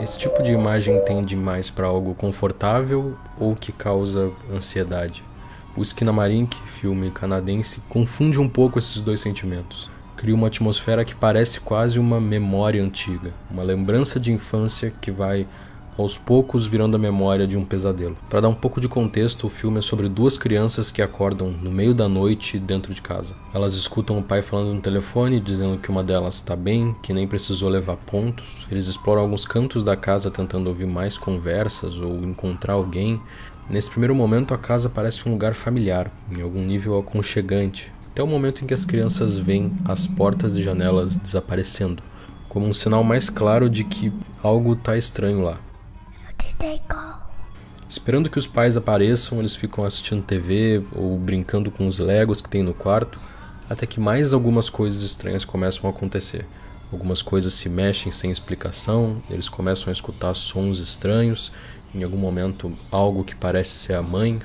Esse tipo de imagem tende mais para algo confortável ou que causa ansiedade? O Skinamarink, filme canadense, confunde um pouco esses dois sentimentos. Cria uma atmosfera que parece quase uma memória antiga, uma lembrança de infância que vai aos poucos virando a memória de um pesadelo. Para dar um pouco de contexto, o filme é sobre duas crianças que acordam no meio da noite dentro de casa. Elas escutam o pai falando no telefone, dizendo que uma delas está bem, que nem precisou levar pontos. Eles exploram alguns cantos da casa tentando ouvir mais conversas ou encontrar alguém. Nesse primeiro momento, a casa parece um lugar familiar, em algum nível aconchegante, até o momento em que as crianças veem as portas e janelas desaparecendo, como um sinal mais claro de que algo está estranho lá. Esperando que os pais apareçam, eles ficam assistindo TV ou brincando com os Legos que tem no quarto, até que mais algumas coisas estranhas começam a acontecer. Algumas coisas se mexem sem explicação, eles começam a escutar sons estranhos, em algum momento algo que parece ser a mãe.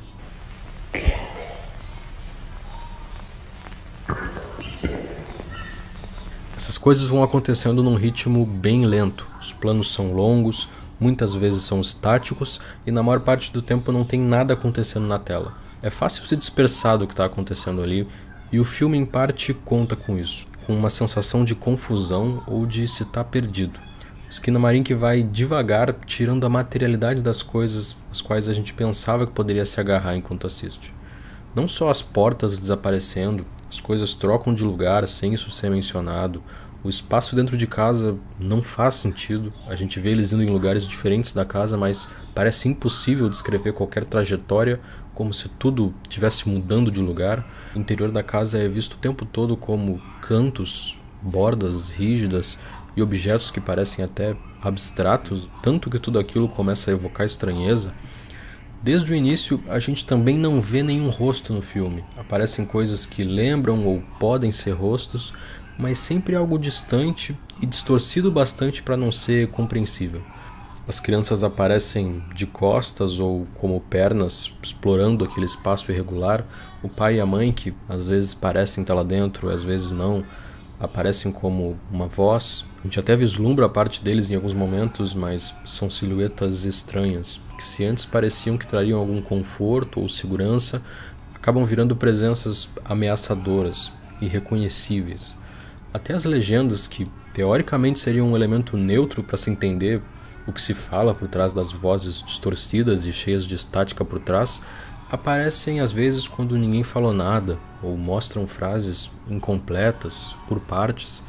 Essas coisas vão acontecendo num ritmo bem lento, os planos são longos, muitas vezes são estáticos e na maior parte do tempo não tem nada acontecendo na tela. É fácil se dispersar do que está acontecendo ali e o filme em parte conta com isso, com uma sensação de confusão ou de se estar perdido. O Skinamarink vai devagar tirando a materialidade das coisas às quais a gente pensava que poderia se agarrar enquanto assiste. Não só as portas desaparecendo, as coisas trocam de lugar sem isso ser mencionado. O espaço dentro de casa não faz sentido. A gente vê eles indo em lugares diferentes da casa, mas parece impossível descrever qualquer trajetória, como se tudo estivesse mudando de lugar. O interior da casa é visto o tempo todo como cantos, bordas rígidas e objetos que parecem até abstratos, tanto que tudo aquilo começa a evocar estranheza. Desde o início, a gente também não vê nenhum rosto no filme. Aparecem coisas que lembram ou podem ser rostos, mas sempre algo distante e distorcido bastante para não ser compreensível. As crianças aparecem de costas ou como pernas, explorando aquele espaço irregular. O pai e a mãe, que às vezes parecem estar lá dentro, às vezes não, aparecem como uma voz. A gente até vislumbra a parte deles em alguns momentos, mas são silhuetas estranhas, que se antes pareciam que trariam algum conforto ou segurança, acabam virando presenças ameaçadoras, irreconhecíveis. Até as legendas, que teoricamente seriam um elemento neutro para se entender o que se fala por trás das vozes distorcidas e cheias de estática por trás, aparecem às vezes quando ninguém falou nada, ou mostram frases incompletas, por partes.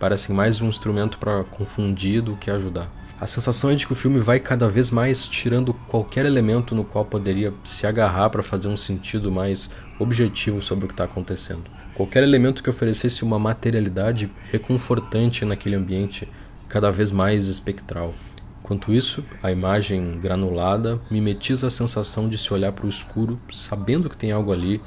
Parecem mais um instrumento para confundir do que ajudar. A sensação é de que o filme vai cada vez mais tirando qualquer elemento no qual poderia se agarrar para fazer um sentido mais objetivo sobre o que está acontecendo. Qualquer elemento que oferecesse uma materialidade reconfortante naquele ambiente cada vez mais espectral. Enquanto isso, a imagem granulada mimetiza a sensação de se olhar para o escuro, sabendo que tem algo ali,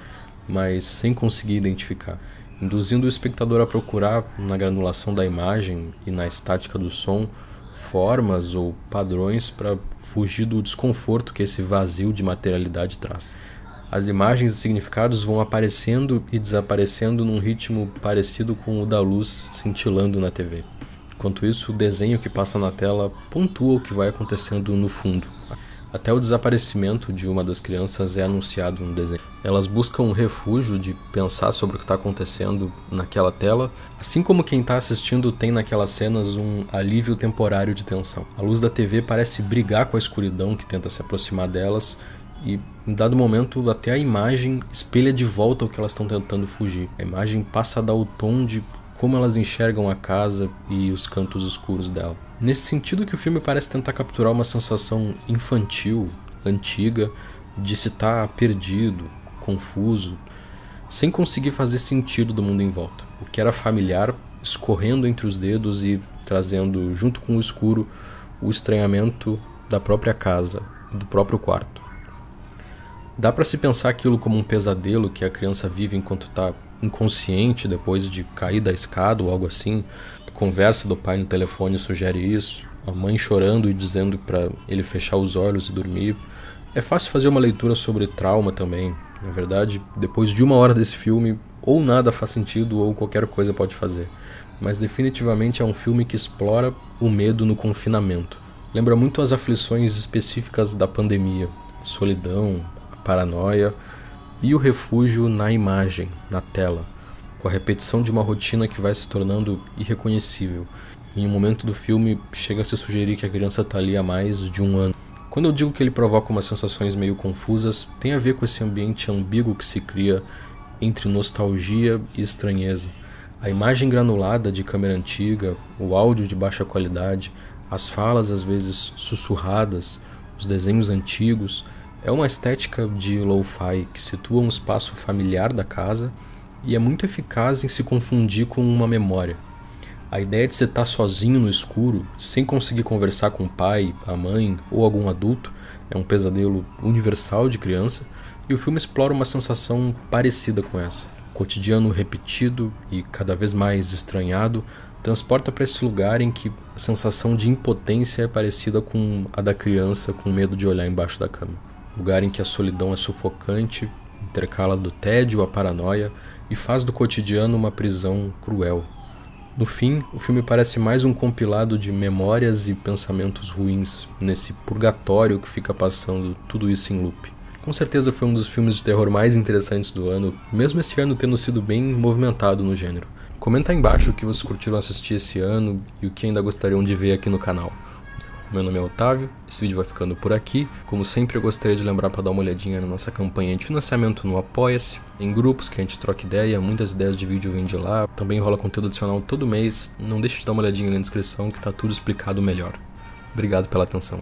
mas sem conseguir identificar, induzindo o espectador a procurar na granulação da imagem e na estática do som formas ou padrões para fugir do desconforto que esse vazio de materialidade traz. As imagens e significados vão aparecendo e desaparecendo num ritmo parecido com o da luz cintilando na TV. Enquanto isso, o desenho que passa na tela pontua o que vai acontecendo no fundo. Até o desaparecimento de uma das crianças é anunciado no desenho. Elas buscam um refúgio de pensar sobre o que está acontecendo naquela tela, assim como quem está assistindo tem naquelas cenas um alívio temporário de tensão. A luz da TV parece brigar com a escuridão que tenta se aproximar delas, e em dado momento até a imagem espelha de volta o que elas estão tentando fugir. A imagem passa a dar o tom de como elas enxergam a casa e os cantos escuros dela. Nesse sentido que o filme parece tentar capturar uma sensação infantil, antiga, de se estar perdido, confuso, sem conseguir fazer sentido do mundo em volta. O que era familiar escorrendo entre os dedos e trazendo junto com o escuro o estranhamento da própria casa, do próprio quarto. Dá para se pensar aquilo como um pesadelo que a criança vive enquanto está inconsciente depois de cair da escada ou algo assim. A conversa do pai no telefone sugere isso. a mãe chorando e dizendo para ele fechar os olhos e dormir. É fácil fazer uma leitura sobre trauma também. Na verdade, depois de 1 hora desse filme, ou nada faz sentido ou qualquer coisa pode fazer. Mas definitivamente é um filme que explora o medo no confinamento. Lembra muito as aflições específicas da pandemia, a solidão, a paranoia e o refúgio na imagem, na tela, com a repetição de uma rotina que vai se tornando irreconhecível. Em um momento do filme, chega a se sugerir que a criança está ali há mais de 1 ano. Quando eu digo que ele provoca umas sensações meio confusas, tem a ver com esse ambiente ambíguo que se cria entre nostalgia e estranheza. A imagem granulada de câmera antiga, o áudio de baixa qualidade, as falas às vezes sussurradas, os desenhos antigos, é uma estética de lo-fi que situa um espaço familiar da casa e é muito eficaz em se confundir com uma memória. A ideia de você estar sozinho no escuro, sem conseguir conversar com o pai, a mãe ou algum adulto, é um pesadelo universal de criança, e o filme explora uma sensação parecida com essa. O cotidiano repetido e cada vez mais estranhado transporta para esse lugar em que a sensação de impotência é parecida com a da criança com medo de olhar embaixo da cama. Lugar em que a solidão é sufocante, intercala do tédio à paranoia e faz do cotidiano uma prisão cruel. No fim, o filme parece mais um compilado de memórias e pensamentos ruins, nesse purgatório que fica passando tudo isso em loop. Com certeza foi um dos filmes de terror mais interessantes do ano, mesmo esse ano tendo sido bem movimentado no gênero. Comenta aí embaixo o que vocês curtiram assistir esse ano e o que ainda gostariam de ver aqui no canal. Meu nome é Otávio, esse vídeo vai ficando por aqui. Como sempre, eu gostaria de lembrar para dar uma olhadinha na nossa campanha de financiamento no Apoia-se, em grupos que a gente troca ideia, muitas ideias de vídeo vêm de lá, também rola conteúdo adicional todo mês. Não deixe de dar uma olhadinha na descrição que tá tudo explicado melhor. Obrigado pela atenção.